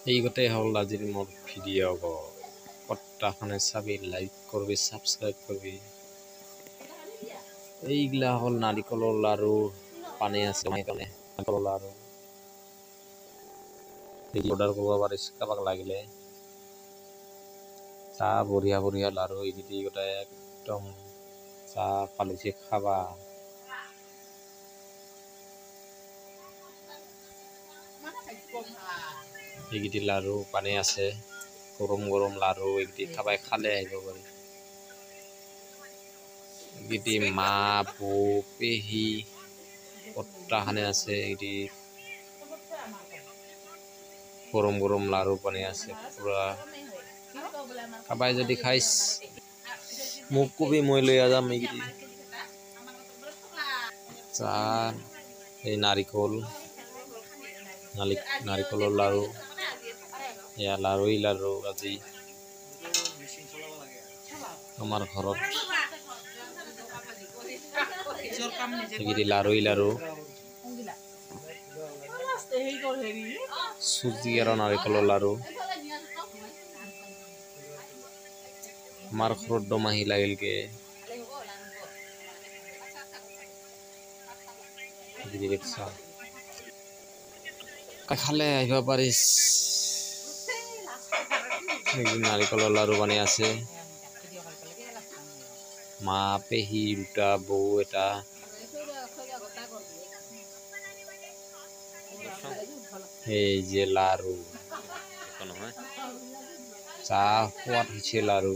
এই গোটেই হল আজিৰ মোৰ ভিডিঅ' পট্টাখনে চাবি, লাইক কৰবি, সাবস্ক্ৰাইব কৰবি। এইগুলা হল নাৰিকলৰ লাৰু, পানী আছে নাৰিকলৰ লাৰু। অৰ্ডাৰ কৰিব পাৰিছ কাৰোবাক লাগিলে। চাহ বঢ়িয়া বঢ়িয়া লাৰু এইকেইটি গোটাই একদম চাহ পালিছে খাবা। এইকেইটি লাৰু পানী আছে, গৰম গৰম লাৰু এইকেইটি খাবাই খালে আহিব পাৰি। এইকেইটি মা বৌ পেহী পট্টাখানে আছে, এইকেইটি গৰম গৰম লাৰু পানী আছে পুরা। খাবাই যদি খাইছ মোক কবি, মই লৈ যাম। এইকেইটি চাহ, এই নাৰিকলৰ লাৰু, এয়া লাৰু আজি আমাৰ ঘৰত এইকেইটি লাৰু চুজি আৰু নাৰিকলৰ লাৰু। আমাৰ ঘৰত দমাহি লাগিলকে খালে আহিব পাৰিছ। নাৰিকলৰ লাৰু বনাই আছে মা পেহী দুটা, বৌ এটা। এই যে লাৰু, চাহ সোৱাদ হৈছে লাৰু।